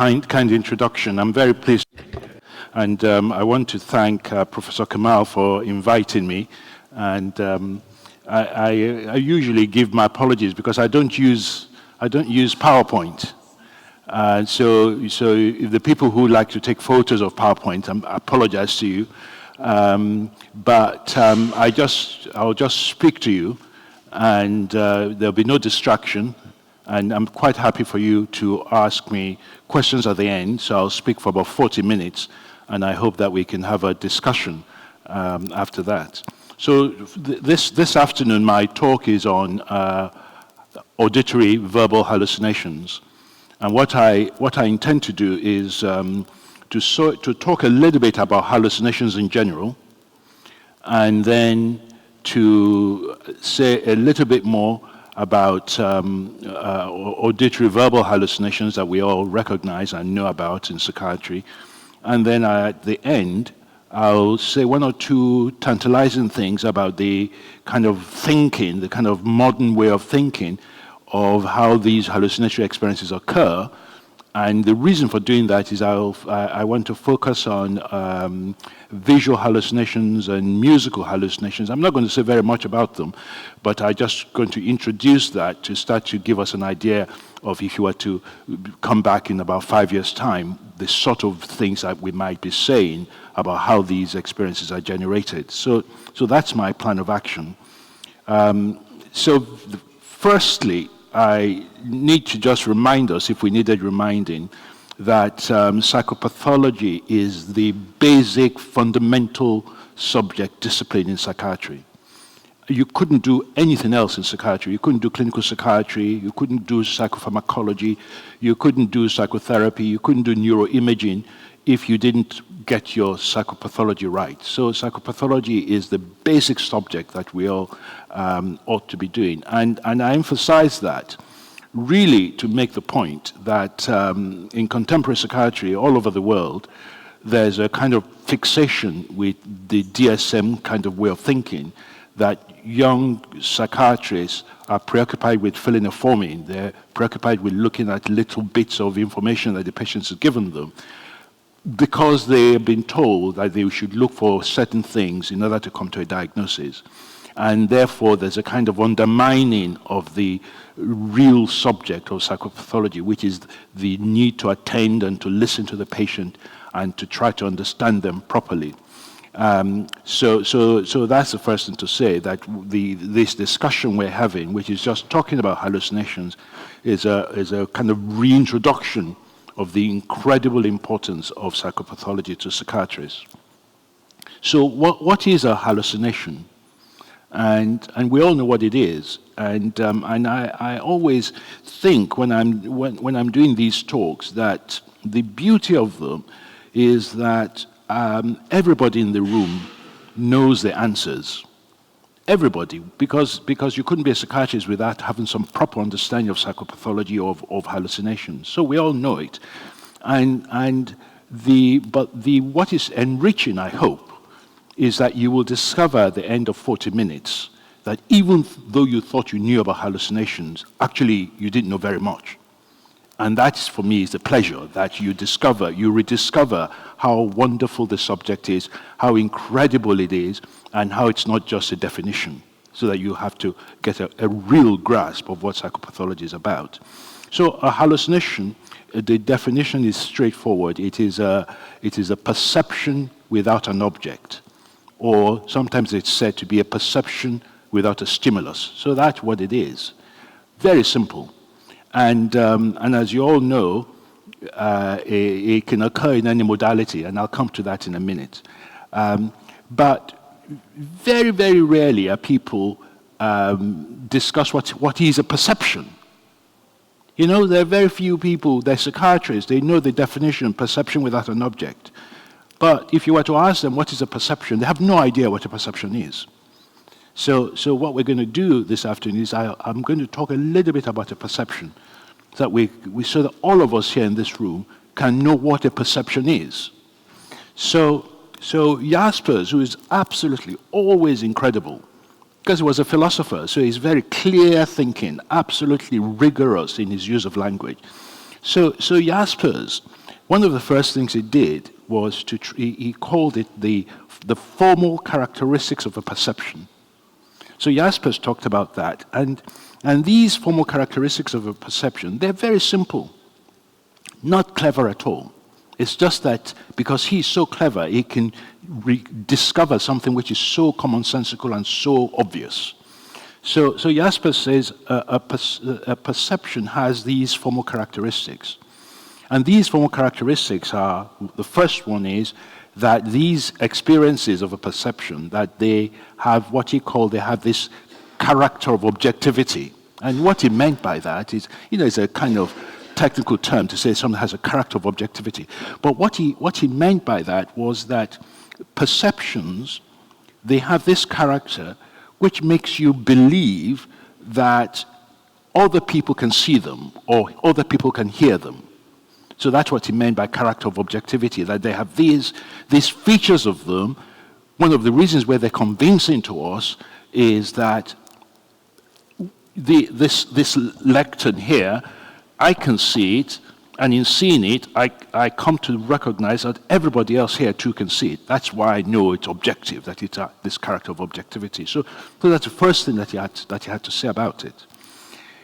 kind introduction. I'm very pleased. And I want to thank Professor Kamal for inviting me. And I usually give my apologies because I don't use PowerPoint. So if the people who like to take photos of PowerPoint, I apologize to you. But I'll just speak to you, and there'll be no distraction. And I'm quite happy for you to ask me questions at the end. So I'll speak for about 40 minutes, and I hope that we can have a discussion after that. So this afternoon, my talk is on auditory verbal hallucinations. And what I intend to do is to talk a little bit about hallucinations in general, and then to say a little bit more about auditory verbal hallucinations that we all recognize and know about in psychiatry. And then at the end, I'll say one or two tantalizing things about the kind of thinking, the kind of modern way of thinking of how these hallucinatory experiences occur. And the reason for doing that is I want to focus on visual hallucinations and musical hallucinations. I'm not going to say very much about them, but I'm just going to introduce that to start to give us an idea of, if you were to come back in about 5 years' time, the sort of things that we might be saying about how these experiences are generated. So that's my plan of action. Firstly, I need to just remind us, if we needed reminding, that psychopathology is the basic fundamental subject discipline in psychiatry. You couldn't do anything else in psychiatry. You couldn't do clinical psychiatry, you couldn't do psychopharmacology, you couldn't do psychotherapy, you couldn't do neuroimaging if you didn't get your psychopathology right. So psychopathology is the basic subject that we all ought to be doing. And I emphasize that really to make the point that in contemporary psychiatry all over the world, there's a kind of fixation with the DSM kind of way of thinking, that young psychiatrists are preoccupied with filling a form in. They're preoccupied with looking at little bits of information that the patient has given them, because they have been told that they should look for certain things in order to come to a diagnosis. And therefore, there's a kind of undermining of the real subject of psychopathology, which is the need to attend and to listen to the patient and to try to understand them properly. So that's the first thing to say, that this discussion we're having, which is just talking about hallucinations, is a kind of reintroduction of the incredible importance of psychopathology to psychiatrists. So what is a hallucination? And we all know what it is. And I always think when I'm doing these talks that the beauty of them is that everybody in the room knows the answers. Everybody, because you couldn't be a psychiatrist without having some proper understanding of psychopathology of hallucinations. So we all know it. But what is enriching, I hope, is that you will discover at the end of 40 minutes that even though you thought you knew about hallucinations, actually you didn't know very much. And that, for me, is the pleasure, that you rediscover how wonderful the subject is, how incredible it is, and how it's not just a definition, so that you have to get a real grasp of what psychopathology is about. So a hallucination, the definition is straightforward. It is a perception without an object, or sometimes it's said to be a perception without a stimulus. So that's what it is. Very simple. And as you all know, it can occur in any modality, and I'll come to that in a minute. But very, very rarely are people discuss what is a perception. You know, there are very few people, they're psychiatrists, they know the definition, perception without an object. But if you were to ask them what is a perception, they have no idea what a perception is. So what we're going to do this afternoon is I'm going to talk a little bit about a perception, so that all of us here in this room can know what a perception is. So Jaspers, who is absolutely always incredible, because he was a philosopher, so he's very clear thinking, absolutely rigorous in his use of language. So Jaspers, one of the first things he did was he called it the formal characteristics of a perception. So Jaspers talked about that, and these formal characteristics of a perception, they're very simple, not clever at all. It's just that because he's so clever, he can discover something which is so commonsensical and so obvious. So Jaspers says a perception has these formal characteristics. And these formal characteristics are, the first one is that these experiences of a perception, that they have what they have this character of objectivity. And what he meant by that is, it's a kind of technical term to say something has a character of objectivity. But what he meant by that was that perceptions, they have this character which makes you believe that other people can see them or other people can hear them. So that's what he meant by character of objectivity, that they have these features of them. One of the reasons why they're convincing to us is that this lectern here, I can see it, and in seeing it, I come to recognize that everybody else here too can see it. That's why I know it's objective, that it's this character of objectivity. So that's the first thing that he had to say about it.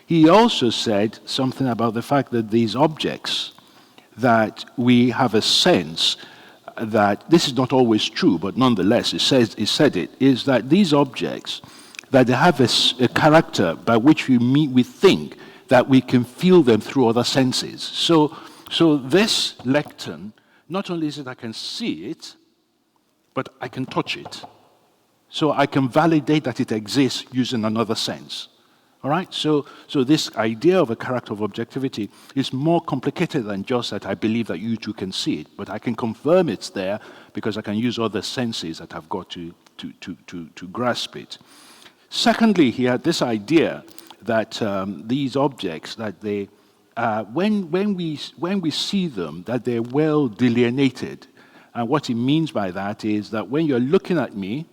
He also said something about the fact that these objects, that we have a sense that this is not always true, but nonetheless, he said it, is that these objects, that they have a character by which we think that we can feel them through other senses. So this lectern, not only is it I can see it, but I can touch it. So I can validate that it exists using another sense. All right? So this idea of a character of objectivity is more complicated than just that I believe that you too can see it, but I can confirm it's there because I can use other senses that I've got to grasp it. Secondly, he had this idea that these objects, that they, when we see them, that they're well delineated. And what he means by that is that when you're looking at me,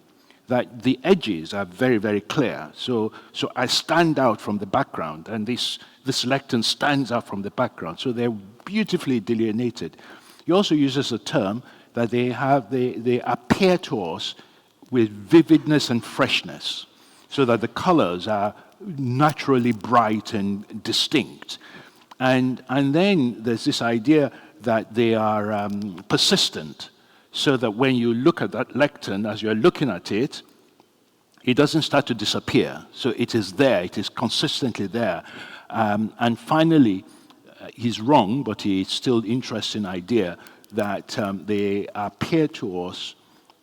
that the edges are very, very clear. So I stand out from the background, and this lectern stands out from the background. So they're beautifully delineated. He also uses a term that they appear to us with vividness and freshness, so that the colors are naturally bright and distinct. And then there's this idea that they are persistent, so that when you look at that lectern, as you're looking at it, it doesn't start to disappear. So it is there, it is consistently there. And finally, he's wrong, but it's still interesting idea that they appear to us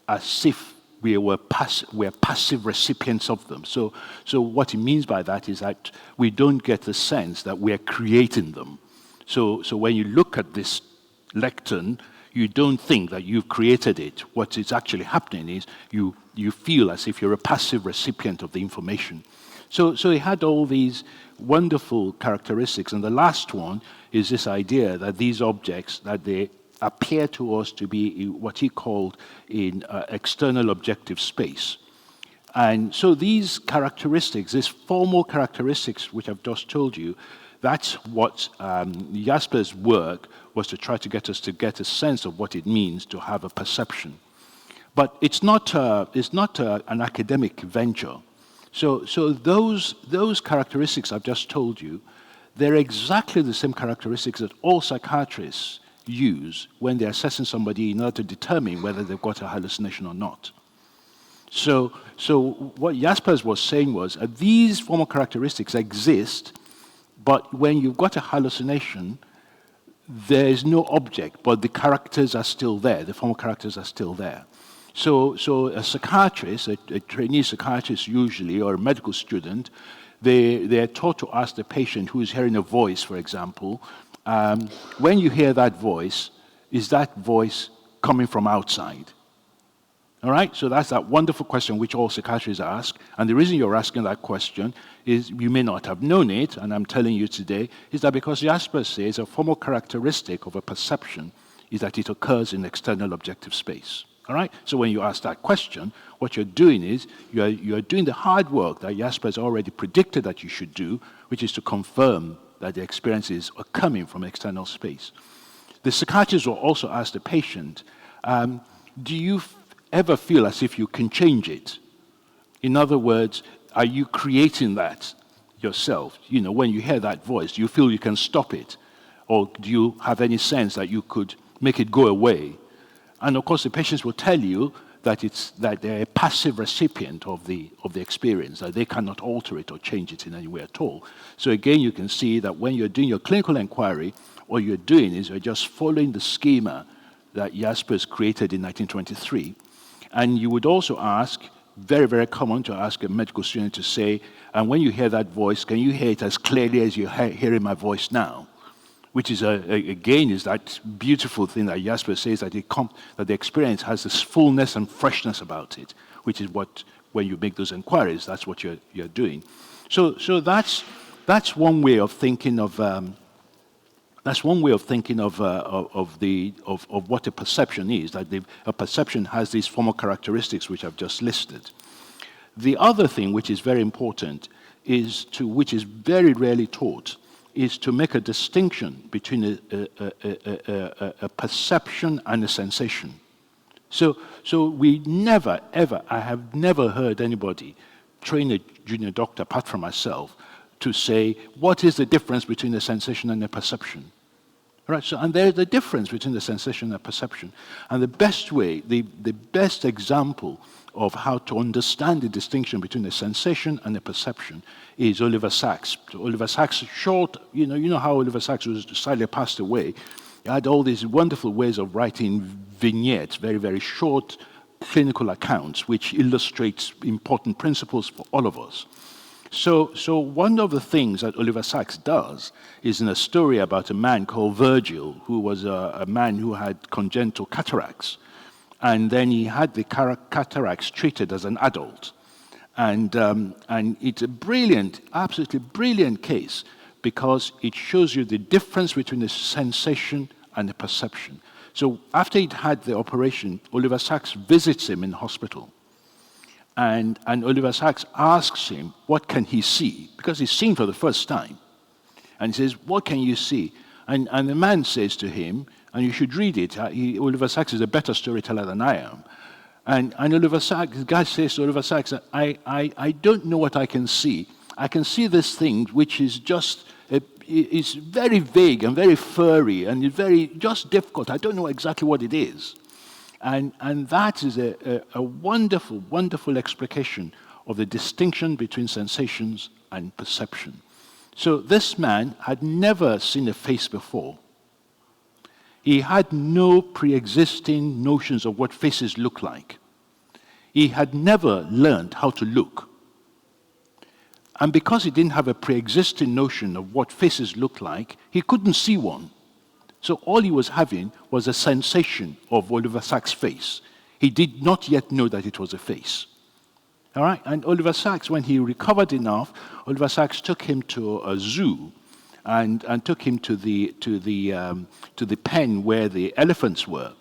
as if we're passive recipients of them. So what he means by that is that we don't get the sense that we're creating them. So when you look at this lectern, you don't think that you've created it. What is actually happening is you feel as if you're a passive recipient of the information. So he had all these wonderful characteristics, and the last one is this idea that these objects, that they appear to us to be what he called in external objective space. And so these characteristics, these formal characteristics which I've just told you, that's what Jaspers' work was, to try to get us to get a sense of what it means to have a perception. But it's not an academic venture. So those characteristics I've just told you, they're exactly the same characteristics that all psychiatrists use when they're assessing somebody in order to determine whether they've got a hallucination or not. So what Jaspers was saying was these formal characteristics exist, but when you've got a hallucination, there is no object, but the characters are still there, the formal characters are still there. So a psychiatrist, a trainee psychiatrist usually, or a medical student, they're taught to ask the patient who is hearing a voice, for example, when you hear that voice, is that voice coming from outside? All right? So that's that wonderful question which all psychiatrists ask. And the reason you're asking that question is you may not have known it, and I'm telling you today, is that because Jaspers says a formal characteristic of a perception is that it occurs in external objective space. All right? So when you ask that question, what you're doing is you're doing the hard work that Jaspers already predicted that you should do, which is to confirm that the experiences are coming from external space. The psychiatrist will also ask the patient, do you ever feel as if you can change it? In other words, are you creating that yourself? You know, when you hear that voice, do you feel you can stop it? Or do you have any sense that you could make it go away? And of course, the patients will tell you that they're a passive recipient of the experience, that they cannot alter it or change it in any way at all. So again, you can see that when you're doing your clinical inquiry, what you're doing is you're just following the schema that Jaspers created in 1923. And you would also ask, very, very common to ask a medical student to say, and when you hear that voice, can you hear it as clearly as you're hearing my voice now? Which is, again, is that beautiful thing that Jasper says, that the experience has this fullness and freshness about it, which is what, when you make those inquiries, that's what you're doing. So that's one way of thinking of what a perception is. That a perception has these formal characteristics which I've just listed. The other thing, which is very important, which is very rarely taught, is to make a distinction between a perception and a sensation. So we never, ever, I have never heard anybody train a junior doctor, apart from myself, to say, what is the difference between a sensation and a perception? Right, so, and there's a difference between the sensation and the perception. And the best way, the best example of how to understand the distinction between a sensation and a perception is Oliver Sacks. Oliver Sacks, short, you know how Oliver Sacks was sadly passed away. He had all these wonderful ways of writing vignettes, very, very short clinical accounts, which illustrates important principles for all of us. So one of the things that Oliver Sacks does is in a story about a man called Virgil, who was a man who had congenital cataracts. And then he had the cataracts treated as an adult. And it's a brilliant, absolutely brilliant case, because it shows you the difference between the sensation and the perception. So after he'd had the operation, Oliver Sacks visits him in hospital. And Oliver Sacks asks him, what can he see? Because he's seen for the first time. And he says, what can you see? And the man says to him, and you should read it, Oliver Sacks is a better storyteller than I am. And Oliver Sacks, the guy says to Oliver Sacks, I don't know what I can see. I can see this thing which is just, it's very vague and very furry and very just difficult. I don't know exactly what it is. And that is a wonderful, wonderful explication of the distinction between sensations and perception. So this man had never seen a face before. He had no pre-existing notions of what faces look like. He had never learned how to look. And because he didn't have a pre-existing notion of what faces look like, he couldn't see one. So all he was having was a sensation of Oliver Sacks' face. He did not yet know that it was a face. All right? And Oliver Sacks, when he recovered enough, Oliver Sacks took him to a zoo and took him to the pen where the elephants were,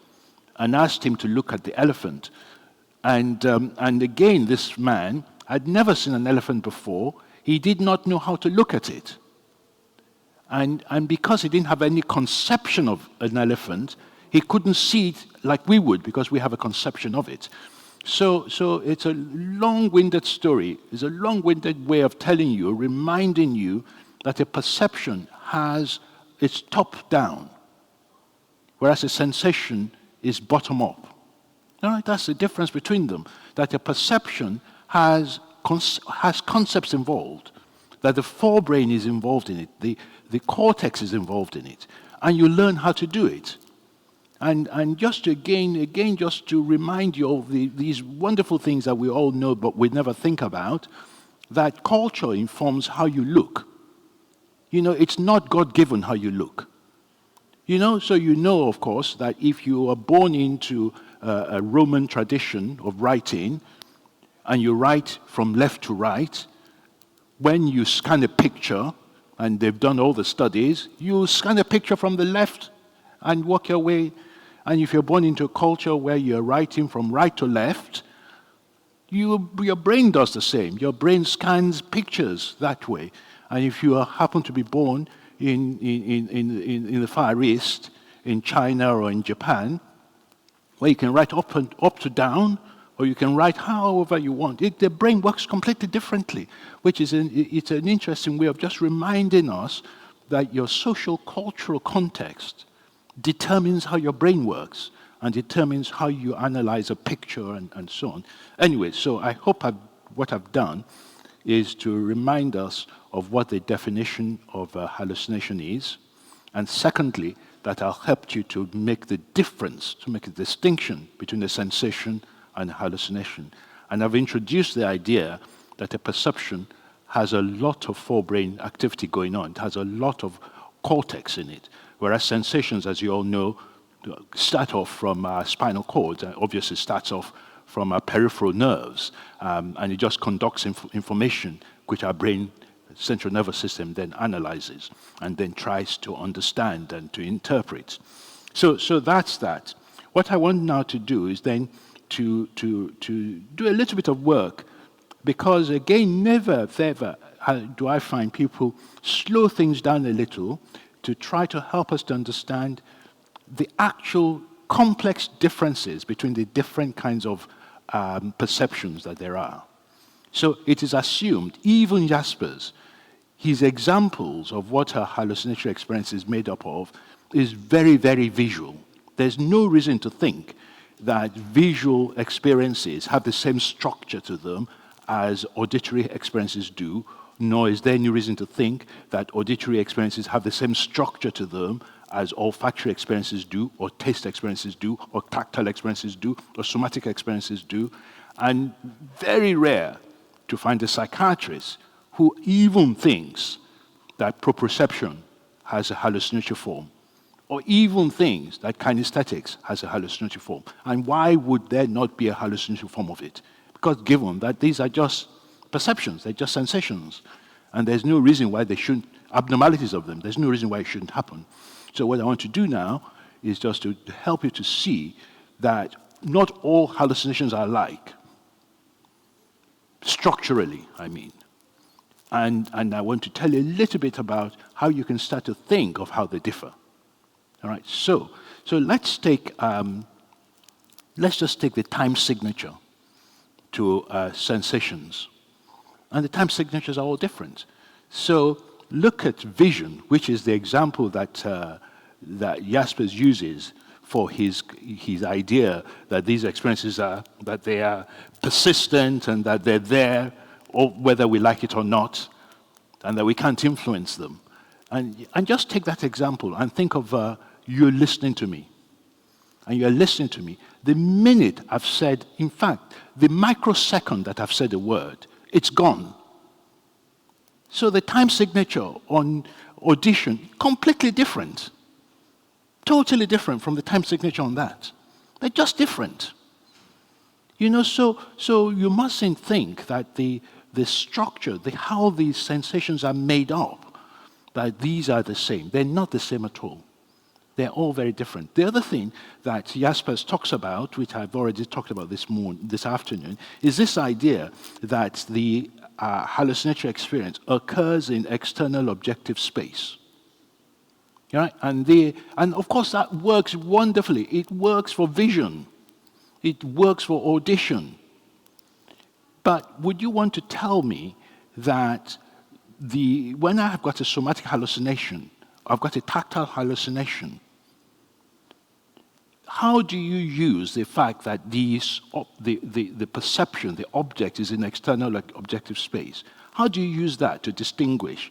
and asked him to look at the elephant. And again, this man had never seen an elephant before. He did not know how to look at it. And because he didn't have any conception of an elephant, he couldn't see it like we would, because we have a conception of it. So it's a long-winded story. It's a long-winded way of telling you, reminding you that a perception it's top-down, whereas a sensation is bottom-up. All right, that's the difference between them, that a perception has concepts involved, that the forebrain is involved in it, the cortex is involved in it, and you learn how to do it. And just again, just to remind you of these wonderful things that we all know but we never think about, that culture informs how you look. You know, it's not God-given how you look. You know, so you know, of course, that if you are born into a Roman tradition of writing, and you write from left to right, when you scan a picture, and they've done all the studies, you scan a picture from the left and work your way. And if you're born into a culture where you're writing from right to left, your brain does the same. Your brain scans pictures that way. And if you happen to be born in the Far East, in China or in Japan, where you can write up to down, or you can write however you want. The brain works completely differently, which is it's an interesting way of just reminding us that your social cultural context determines how your brain works and determines how you analyze a picture and so on. Anyway, so I hope what I've done is to remind us of what the definition of a hallucination is, and secondly, that I'll help you to make the difference, to make a distinction between a sensation and a hallucination. And I've introduced the idea that a perception has a lot of forebrain activity going on. It has a lot of cortex in it, whereas sensations, as you all know, start off from spinal cord. Obviously, starts off from our peripheral nerves, and it just conducts information which our brain, central nervous system, then analyzes and then tries to understand and to interpret. So that's that. What I want now to do is then to do a little bit of work, because again, never ever do I find people slow things down a little to try to help us to understand the actual complex differences between the different kinds of perceptions that there are. So it is assumed, even Jaspers, his examples of what a hallucinatory experience is made up of is very, very visual. There's no reason to think that visual experiences have the same structure to them as auditory experiences do, nor is there any reason to think that auditory experiences have the same structure to them as olfactory experiences do, or taste experiences do, or tactile experiences do, or somatic experiences do. And very rare to find a psychiatrist who even thinks that proprioception has a hallucinatory form, or even thinks that kinesthetics has a hallucinatory form. And why would there not be a hallucinatory form of it? Because given that these are just perceptions, they're just sensations, and there's no reason why they shouldn't, abnormalities of them, there's no reason why it shouldn't happen. So what I want to do now is just to help you to see that not all hallucinations are alike, structurally, I mean. And I want to tell you a little bit about how you can start to think of how they differ. All right, so let's take, let's just take the time signature to sensations. And the time signatures are all different. So look at vision, which is the example that Jaspers uses for his idea that these experiences are, that they are persistent and that they're there, or whether we like it or not, and that we can't influence them. And just take that example and think of you're listening to me. And you're listening to me. The minute I've said, in fact, the microsecond that I've said a word, it's gone. So the time signature on audition, completely different. Totally different from the time signature on that. They're just different. You know, so you mustn't think that the structure, how these sensations are made up, that these are the same. They're not the same at all. They're all very different. The other thing that Jaspers talks about, which I've already talked about this afternoon, is this idea that the hallucinatory experience occurs in external objective space. Right? And of course that works wonderfully. It works for vision. It works for audition. But would you want to tell me that when I have got a somatic hallucination, I've got a tactile hallucination, how do you use the fact that the perception, the object is in external objective space? How do you use that to distinguish,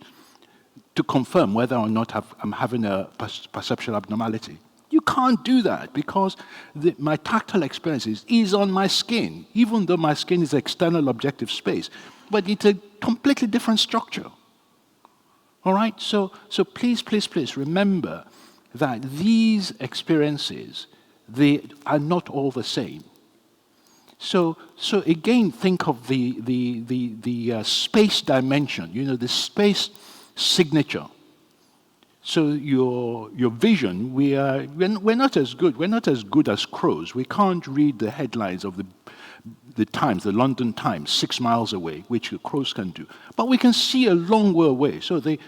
to confirm whether or not I'm having a perceptual abnormality? You can't do that because my tactile experience is on my skin, even though my skin is external objective space, but it's a completely different structure. All right? So please, please, please remember that these experiences, they are not all the same. So again, think of the space dimension, you know, the space signature. So your vision, we're not as good. We're not as good as crows. We can't read the headlines of the Times, the London Times, 6 miles away, which the crows can do. But we can see a long way away. So the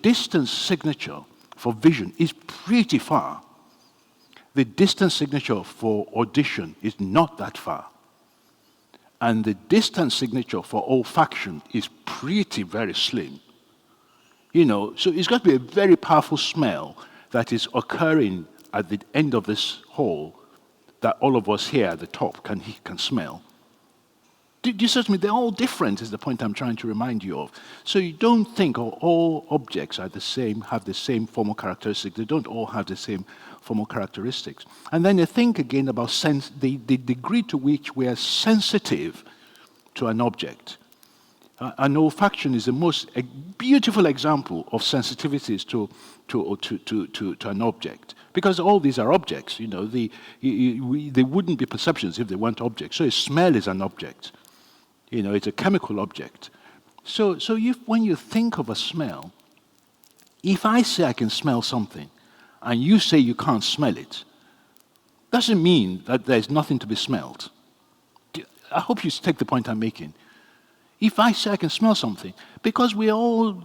distance signature for vision is pretty far. The distance signature for audition is not that far. And the distance signature for olfaction is pretty very slim. So it's got to be a very powerful smell that is occurring at the end of this hall that all of us here at the top can smell. Do you see what I mean? They're all different is the point I'm trying to remind you of. So you don't think all objects are the same, have the same formal characteristics. They don't all have the same formal characteristics. And then you think again about the degree to which we are sensitive to an object. And olfaction is the most beautiful example of sensitivities to an object. Because all these are objects, they wouldn't be perceptions if they weren't objects. So a smell is an object. It's a chemical object. So when you think of a smell, if I say I can smell something, and you say you can't smell it, doesn't mean that there's nothing to be smelled. I hope you take the point I'm making. If I say I can smell something, because we're all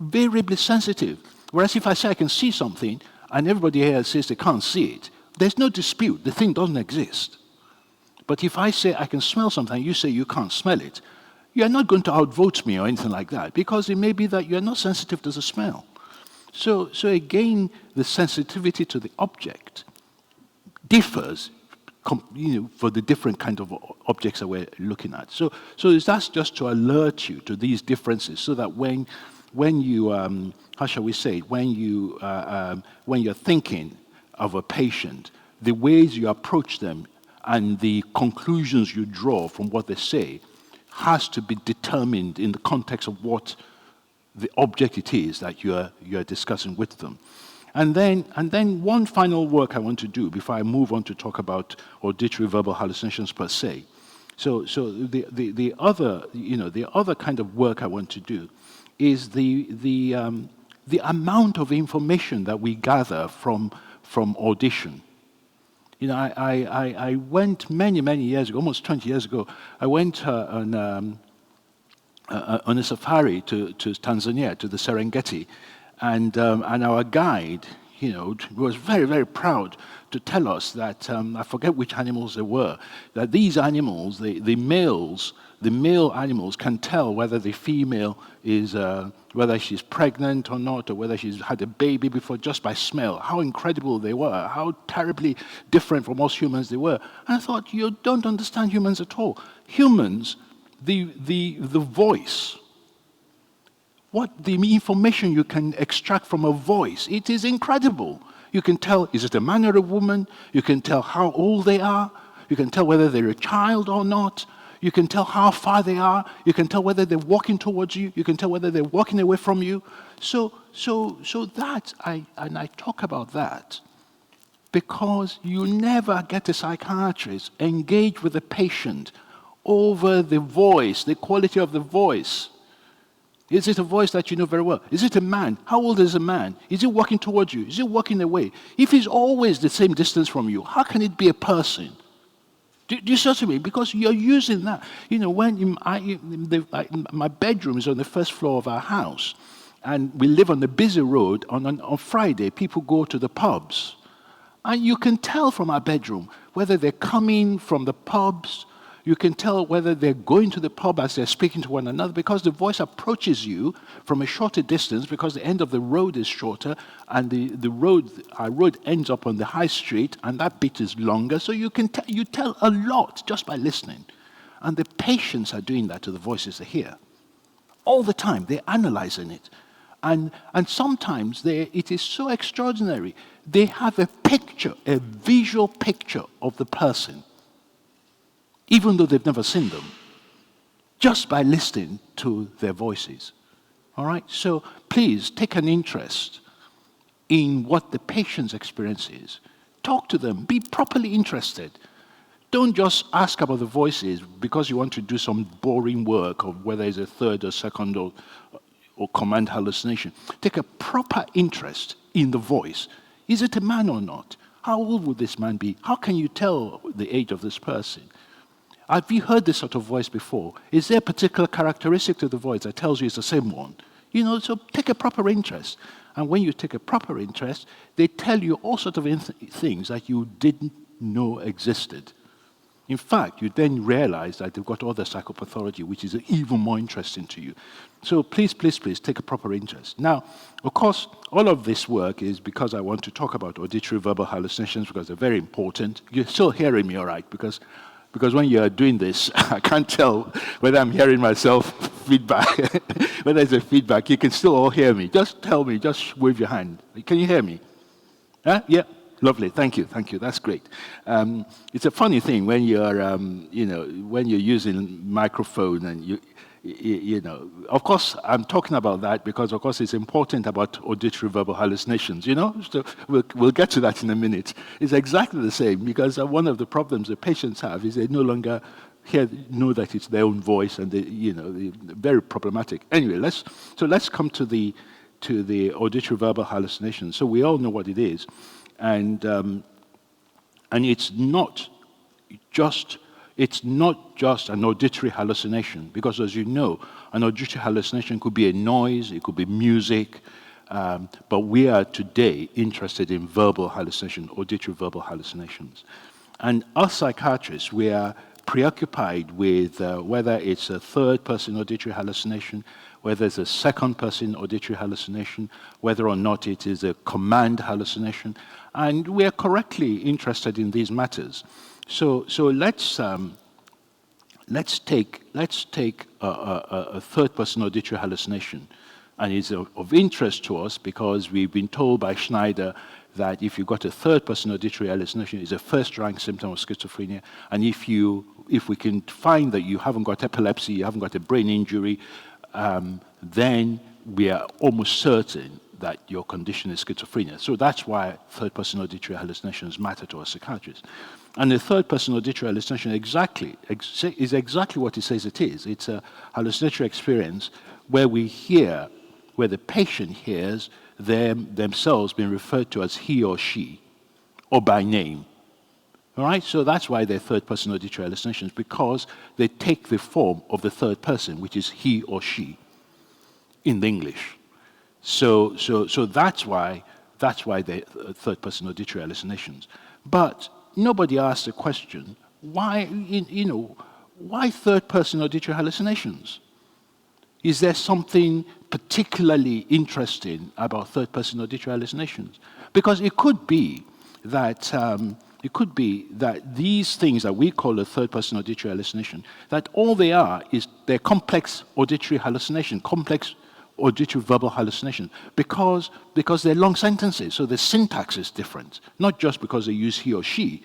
variably sensitive, whereas if I say I can see something, and everybody here says they can't see it, there's no dispute. The thing doesn't exist. But if I say I can smell something, and you say you can't smell it, you're not going to outvote me or anything like that, because it may be that you're not sensitive to the smell. So again, the sensitivity to the object differs, for the different kind of objects that we're looking at. So that's just to alert you to these differences, so that when you, how shall we say it, when you're thinking of a patient, the ways you approach them and the conclusions you draw from what they say has to be determined in the context of what the object it is that you're discussing with them. And then one final work I want to do before I move on to talk about auditory verbal hallucinations per se. So the other kind of work I want to do is the amount of information that we gather from audition. I went many years ago, almost 20 years ago. I went on a safari to Tanzania, to the Serengeti, and our guide, was very, very proud to tell us that, I forget which animals they were, that these animals, the male animals can tell whether the female is, whether she's pregnant or not, or whether she's had a baby before, just by smell. How incredible they were, how terribly different from us humans they were. And I thought, you don't understand humans at all. Humans, the voice, what the information you can extract from a voice, it is incredible. You can tell, is it a man or a woman? You can tell how old they are. You can tell whether they're a child or not. You can tell how far they are. You can tell whether they're walking towards you. You can tell whether they're walking away from you. So that, I talk about that because you never get a psychiatrist engage with a patient over the voice, the quality of the voice. Is it a voice that you know very well? Is it a man? How old is a man? Is he walking towards you? Is he walking away? If he's always the same distance from you, how can it be a person? Do you see what I mean? Because you're using that. When my bedroom is on the first floor of our house, and we live on a busy road. On Friday, people go to the pubs. And you can tell from our bedroom whether they're coming from the pubs. You can tell whether they're going to the pub as they're speaking to one another, because the voice approaches you from a shorter distance, because the end of the road is shorter, and our road ends up on the high street, and that bit is longer. So you tell a lot just by listening. And the patients are doing that to the voices they hear. All the time, they're analyzing it. And sometimes it is so extraordinary. They have a picture, a visual picture of the person, even though they've never seen them, just by listening to their voices. All right? So please take an interest in what the patient's experience is. Talk to them. Be properly interested. Don't just ask about the voices because you want to do some boring work of whether it's a third or second or or command hallucination. Take a proper interest in the voice. Is it a man or not? How old would this man be? How can you tell the age of this person? Have you heard this sort of voice before? Is there a particular characteristic to the voice that tells you it's the same one? So take a proper interest. And when you take a proper interest, they tell you all sorts of things that you didn't know existed. In fact, you then realize that they've got other psychopathology, which is even more interesting to you. So please, please, please take a proper interest. Now, of course, all of this work is because I want to talk about auditory verbal hallucinations because they're very important. You're still hearing me all right, because when you're doing this, I can't tell whether I'm hearing myself feedback. Whether it's a feedback, you can still all hear me. Just tell me, just wave your hand. Can you hear me? Huh? Yeah. Lovely, thank you, that's great. It's a funny thing when you're, when you're using microphone and of course, I'm talking about that because, of course, it's important about auditory verbal hallucinations, So we'll get to that in a minute. It's exactly the same because one of the problems the patients have is they no longer know that it's their own voice, and they're very problematic. Anyway, let's come to the auditory verbal hallucinations. So we all know what it is. And it's not just an auditory hallucination, because as you know, an auditory hallucination could be a noise, it could be music, but we are today interested in verbal hallucination, auditory verbal hallucinations. And us psychiatrists, we are preoccupied with whether it's a third-person auditory hallucination, whether it's a second-person auditory hallucination, whether or not it is a command hallucination, and we are correctly interested in these matters. So let's take a third-person auditory hallucination, and it's of interest to us because we've been told by Schneider that if you've got a third-person auditory hallucination, it's a first-rank symptom of schizophrenia, and if we can find that you haven't got epilepsy, you haven't got a brain injury, then we are almost certain that your condition is schizophrenia. So that's why third-person auditory hallucinations matter to us psychiatrists. And the third-person auditory hallucination is exactly what it says it is. It's a hallucinatory experience where where the patient hears themselves being referred to as he or she, or by name. All right? So that's why they're third-person auditory hallucinations, because they take the form of the third person, which is he or she, in the English. So that's why they're third-person auditory hallucinations. But nobody asked the question, why third-person auditory hallucinations? Is there something particularly interesting about third-person auditory hallucinations? Because it could be that these things that we call a third-person auditory hallucination, that all they are is they're complex auditory hallucination, complex auditory verbal hallucination, because they're long sentences, so the syntax is different. Not just because they use he or she,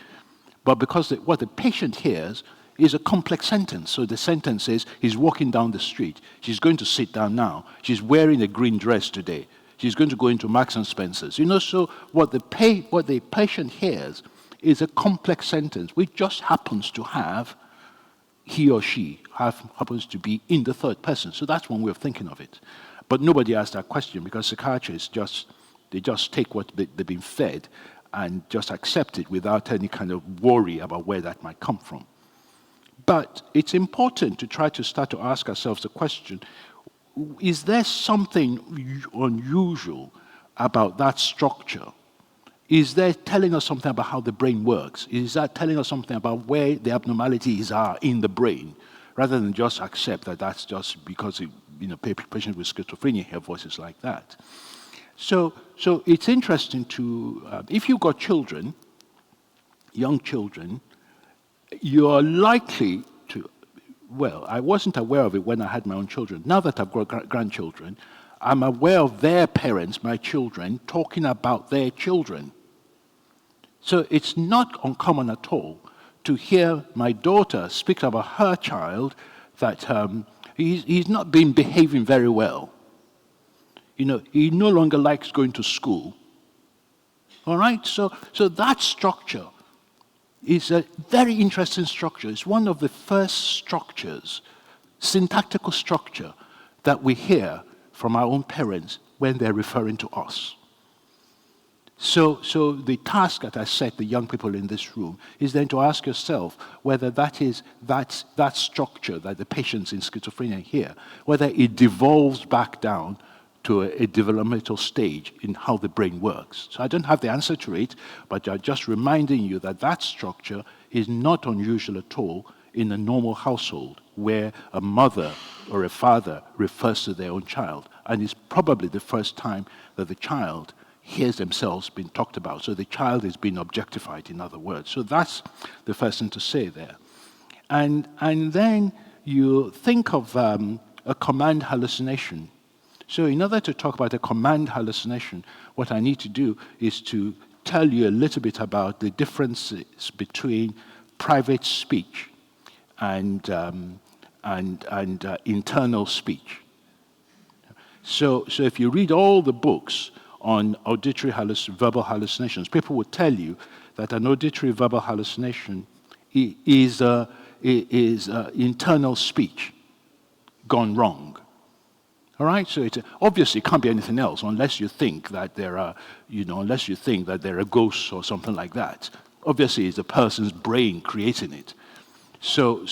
but because what the patient hears is a complex sentence. So the sentence is, he's walking down the street. She's going to sit down now. She's wearing a green dress today. She's going to go into Marks and Spencer's. So what the patient hears is a complex sentence, which just happens to have he or she, happens to be in the third person. So that's one way of thinking of it. But nobody asked that question because psychiatrists just take what they've been fed and just accept it without any kind of worry about where that might come from. But it's important to try to start to ask ourselves the question, is there something unusual about that structure? Is that telling us something about how the brain works? Is that telling us something about where the abnormalities are in the brain, rather than just accept that that's just because patients with schizophrenia hear voices like that? So it's interesting to, if you've got children, young children, you're likely to, well, I wasn't aware of it when I had my own children. Now that I've got grandchildren, I'm aware of their parents, my children, talking about their children. So it's not uncommon at all to hear my daughter speak about her child that he's not been behaving very well. He no longer likes going to school. All right? So that structure is a very interesting structure. It's one of the first structures, syntactical structure, that we hear from our own parents when they're referring to us. So the task that I set the young people in this room is then to ask yourself whether that structure that the patients in schizophrenia hear, whether it devolves back down to a developmental stage in how the brain works. So I don't have the answer to it, but I'm just reminding you that that structure is not unusual at all in a normal household where a mother or a father refers to their own child. And it's probably the first time that the child hears themselves being talked about. So the child is being objectified, in other words. So that's the first thing to say there. And then you think of a command hallucination. So in order to talk about a command hallucination, what I need to do is to tell you a little bit about the differences between private speech and internal speech. So if you read all the books on auditory verbal hallucinations, people will tell you that an auditory verbal hallucination is internal speech gone wrong. All right, so it obviously can't be anything else unless you think that there are, unless you think that there are ghosts or something like that. Obviously, it's the person's brain creating it. So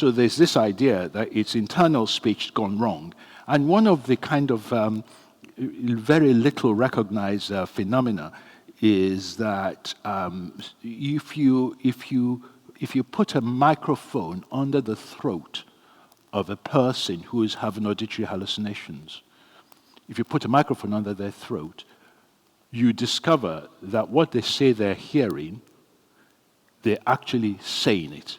there's this idea that it's internal speech gone wrong, and one of the kind of very little recognized phenomena is that if you put a microphone under the throat of a person who is having auditory hallucinations, if you put a microphone under their throat, you discover that what they say they're hearing, they're actually saying it.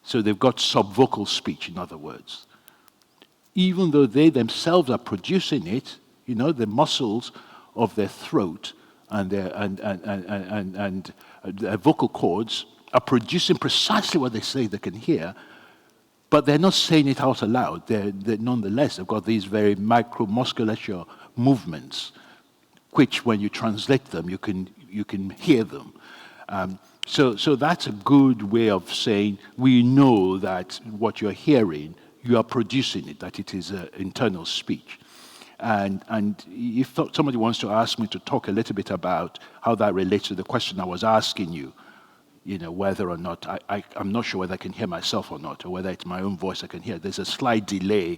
So they've got subvocal speech, in other words. Even though they themselves are producing it, the muscles of their throat and their vocal cords are producing precisely what they say they can hear, but they're not saying it out aloud. They're nonetheless, they've got these very micromusculature movements, which when you translate them, you can hear them. So that's a good way of saying we know that what you're hearing, you are producing it, that it is internal speech. And if somebody wants to ask me to talk a little bit about how that relates to the question I was asking you, whether or not, I'm not sure whether I can hear myself or not, or whether it's my own voice I can hear. There's a slight delay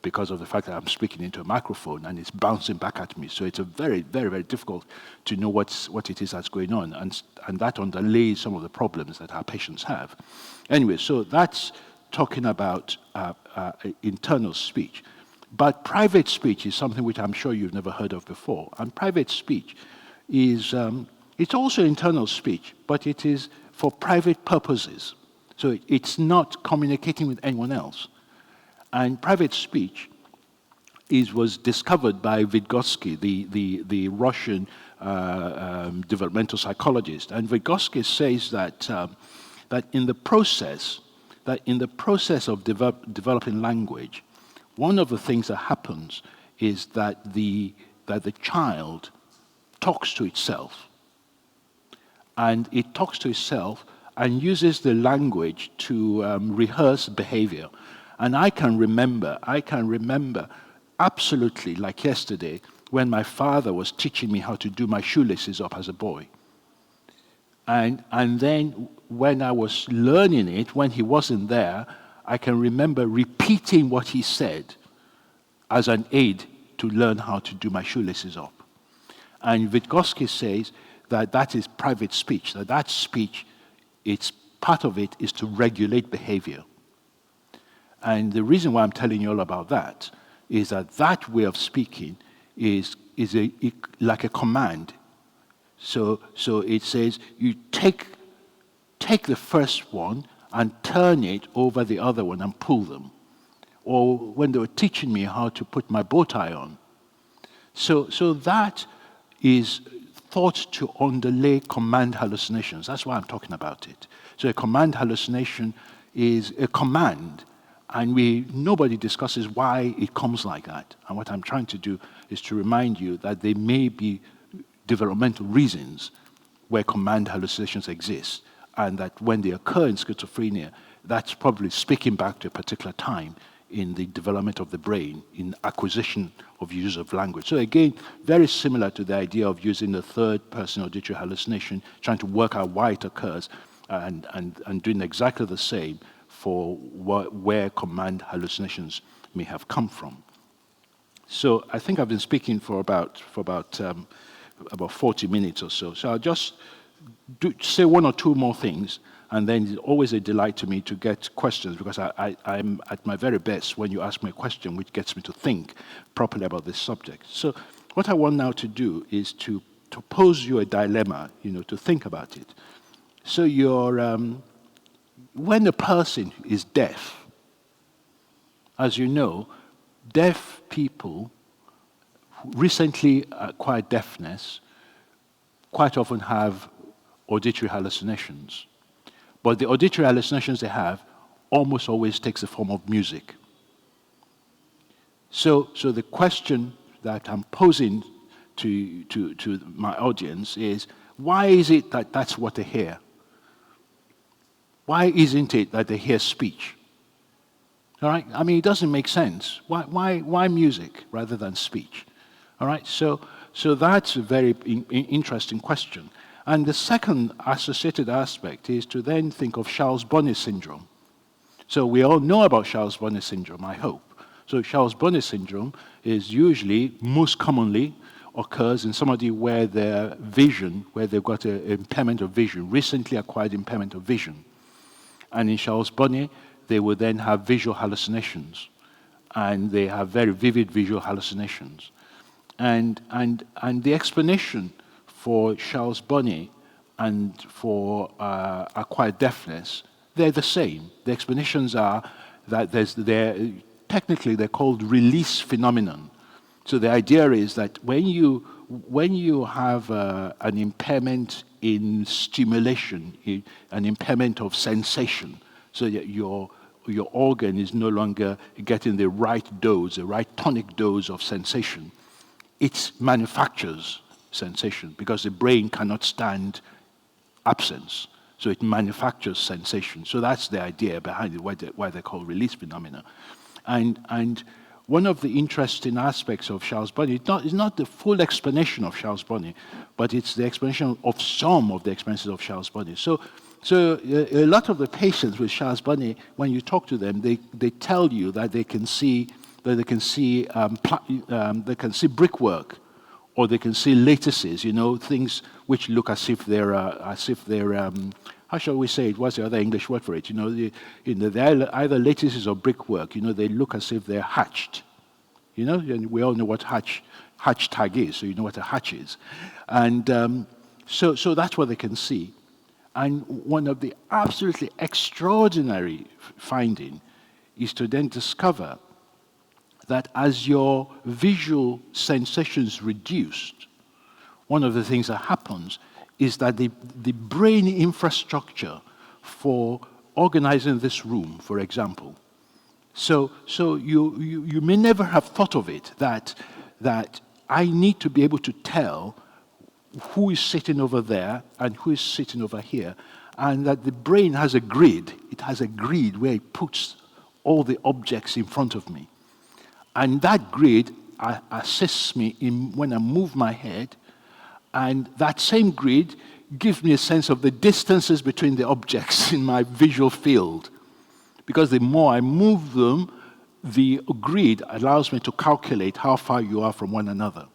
because of the fact that I'm speaking into a microphone and it's bouncing back at me. So it's a very, very, very difficult to know what it is that's going on. And that underlays some of the problems that our patients have. Anyway, so that's talking about internal speech. But private speech is something which I'm sure you've never heard of before. And private speech is, it's also internal speech, but it is for private purposes. So it's not communicating with anyone else. And private speech was discovered by Vygotsky, the Russian developmental psychologist. And Vygotsky says that in the process of developing language, one of the things that happens is that the child talks to itself. And it talks to itself and uses the language to rehearse behavior. And I can remember absolutely like yesterday when my father was teaching me how to do my shoelaces up as a boy. And then when I was learning it, when he wasn't there, I can remember repeating what he said as an aid to learn how to do my shoelaces up. And Vygotsky says that is private speech, that speech, it's part of it is to regulate behavior. And the reason why I'm telling you all about that is that way of speaking is like a command. So it says you take the first one and turn it over the other one and pull them. Or when they were teaching me how to put my bow tie on. So that is thought to underlay command hallucinations. That's why I'm talking about it. So a command hallucination is a command, and nobody discusses why it comes like that. And what I'm trying to do is to remind you that there may be developmental reasons where command hallucinations exist, and that when they occur in schizophrenia, that's probably speaking back to a particular time in the development of the brain, in acquisition of use of language. So again, very similar to the idea of using the third-person auditory hallucination, trying to work out why it occurs, and doing exactly the same for where command hallucinations may have come from. So I think I've been speaking for about 40 minutes or so. So I'll just say one or two more things, and then it's always a delight to me to get questions, because I'm at my very best when you ask me a question which gets me to think properly about this subject. So what I want now to do is to pose you a dilemma, to think about it. So when a person is deaf, as you know, deaf people who recently acquired deafness quite often have auditory hallucinations. But the auditory hallucinations they have almost always takes the form of music. So the question that I'm posing to my audience is, why is it that that's what they hear? Why isn't it that they hear speech? All right? I mean, it doesn't make sense. Why music rather than speech? All right? So that's a very interesting question. And the second associated aspect is to then think of Charles-Bonnet syndrome. So we all know about Charles-Bonnet syndrome, I hope. So Charles-Bonnet syndrome is usually, most commonly, occurs in somebody where their vision, where they've got an impairment of vision, recently acquired impairment of vision. And in Charles-Bonnet, they will then have visual hallucinations. And they have very vivid visual hallucinations. And the explanation for Charles-Bonnet and for acquired deafness, they're the same. The explanations are that technically they're called release phenomenon. So the idea is that when you have an impairment in stimulation, an impairment of sensation, so that your organ is no longer getting the right dose, the right tonic dose of sensation, it manufactures sensation, because the brain cannot stand absence. So it manufactures sensation. So that's the idea behind it, why they're called release phenomena. And one of the interesting aspects of Charles-Bonnet is not the full explanation of Charles-Bonnet, but it's the explanation of some of the experiences of Charles-Bonnet. So a lot of the patients with Charles-Bonnet, when you talk to them, they tell you that they can see brickwork, or they can see lattices, things which look as if they're how shall we say it? What's the other English word for it? They're either lattices or brickwork. They look as if they're hatched. And we all know what hatch tag is, so you know what a hatch is. And so that's what they can see. And one of the absolutely extraordinary finding is to then discover that as your visual sensations reduced, one of the things that happens is that the brain infrastructure for organizing this room, for example. So you may never have thought of it, that I need to be able to tell who is sitting over there and who is sitting over here, and that the brain has a grid. It has a grid where it puts all the objects in front of me. And that grid assists me when I move my head, and that same grid gives me a sense of the distances between the objects in my visual field. Because the more I move them, the grid allows me to calculate how far you are from one another.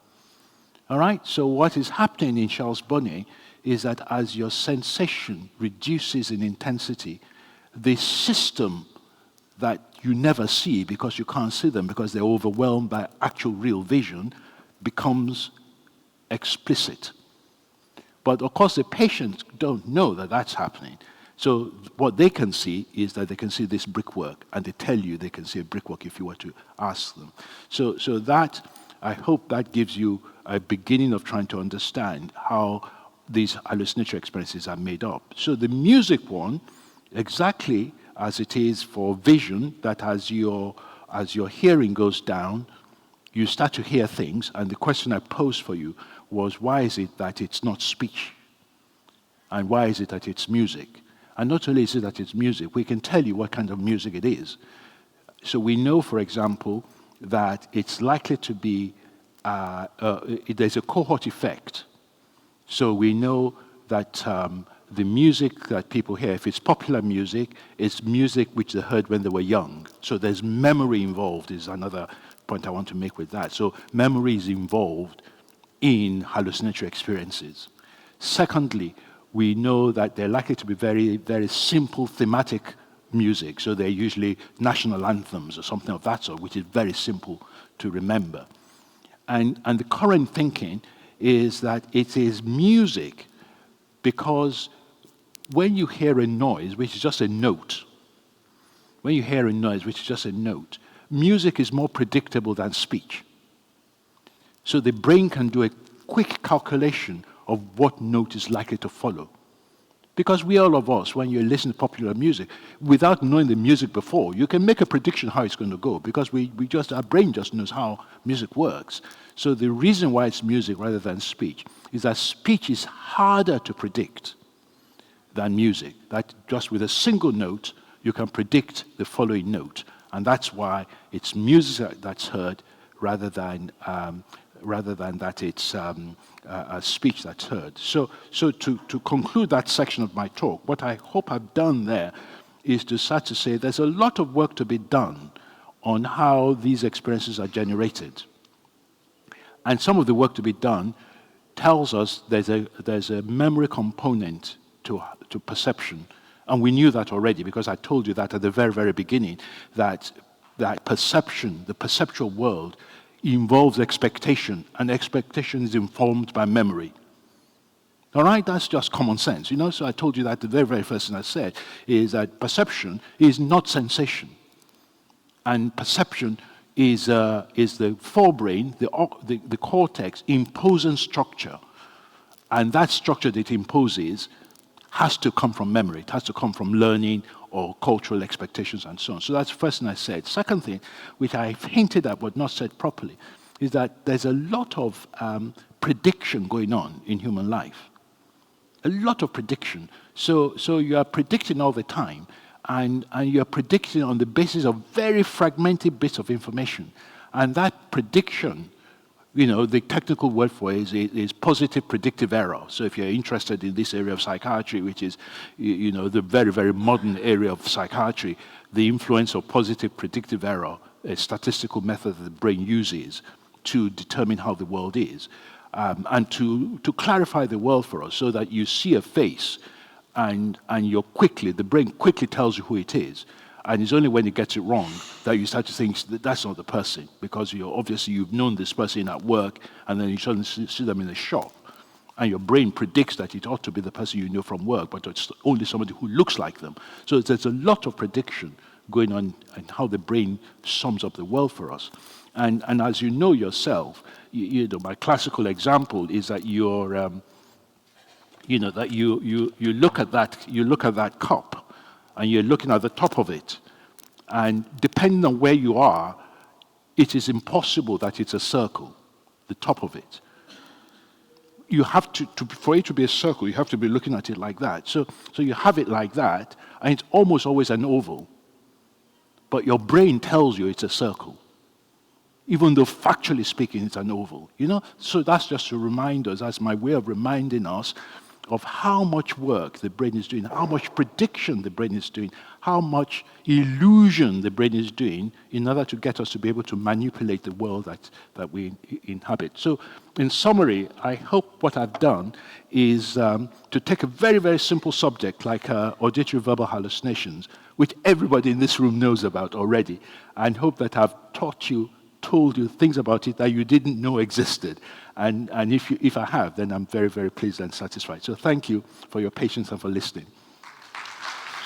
All right? So what is happening in Charles-Bonnet is that as your sensation reduces in intensity, the system that you never see because you can't see them, because they're overwhelmed by actual real vision, becomes explicit. But of course the patients don't know that that's happening. So what they can see is that they can see this brickwork, and they tell you they can see a brickwork if you were to ask them. So that, I hope that gives you a beginning of trying to understand how these hallucinatory experiences are made up. So the music one, exactly as it is for vision, that as your hearing goes down, you start to hear things, and the question I posed for you was, why is it that it's not speech? And why is it that it's music? And not only is it that it's music, we can tell you what kind of music it is. So we know, for example, that it's likely to be, there's a cohort effect. So we know that the music that people hear, if it's popular music, it's music which they heard when they were young. So there's memory involved, is another point I want to make with that. So memory is involved in hallucinatory experiences. Secondly, we know that they're likely to be very, very simple thematic music. So they're usually national anthems or something of that sort, which is very simple to remember. And the current thinking is that it is music because when you hear a noise, which is just a note, music is more predictable than speech. So the brain can do a quick calculation of what note is likely to follow. Because all of us, when you listen to popular music, without knowing the music before, you can make a prediction how it's going to go because our brain just knows how music works. So the reason why it's music rather than speech is that speech is harder to predict than music. That just with a single note, you can predict the following note. And that's why it's music that's heard rather than that it's a speech that's heard. So to conclude that section of my talk, what I hope I've done there is to start to say there's a lot of work to be done on how these experiences are generated. And some of the work to be done tells us there's a memory component to perception. And we knew that already because I told you that at the very, very beginning, that perception, the perceptual world, involves expectation, and expectation is informed by memory. All right, that's just common sense, So I told you that the very, very first thing I said is that perception is not sensation, and perception is the forebrain, the cortex, imposing structure, and that structure that it imposes has to come from memory. It has to come from learning or cultural expectations and so on. So that's the first thing I said. Second thing, which I've hinted at but not said properly, is that there's a lot of prediction going on in human life. A lot of prediction. So you are predicting all the time, and you're predicting on the basis of very fragmented bits of information. And that prediction, the technical word for it is positive predictive error. So if you're interested in this area of psychiatry, which is, the very, very modern area of psychiatry, the influence of positive predictive error, a statistical method that the brain uses to determine how the world is, and to clarify the world for us so that you see a face and the brain quickly tells you who it is. And it's only when it gets it wrong that you start to think that that's not the person, because you've known this person at work, and then you suddenly see them in a shop, and your brain predicts that it ought to be the person you know from work, but it's only somebody who looks like them. So there's a lot of prediction going on and how the brain sums up the world for us. And as you know yourself, my classical example is that you look at that cup, and you're looking at the top of it. And depending on where you are, it is impossible that it's a circle, the top of it. You have for it to be a circle, you have to be looking at it like that. So you have it like that, and it's almost always an oval. But your brain tells you it's a circle, even though factually speaking, it's an oval. So that's just to remind us, that's my way of reminding us of how much work the brain is doing, how much prediction the brain is doing, how much illusion the brain is doing in order to get us to be able to manipulate the world that we inhabit. So in summary, I hope what I've done is to take a very, very simple subject like auditory verbal hallucinations, which everybody in this room knows about already, and hope that I've told you things about it that you didn't know existed. And if I have, then I'm very, very pleased and satisfied. So thank you for your patience and for listening.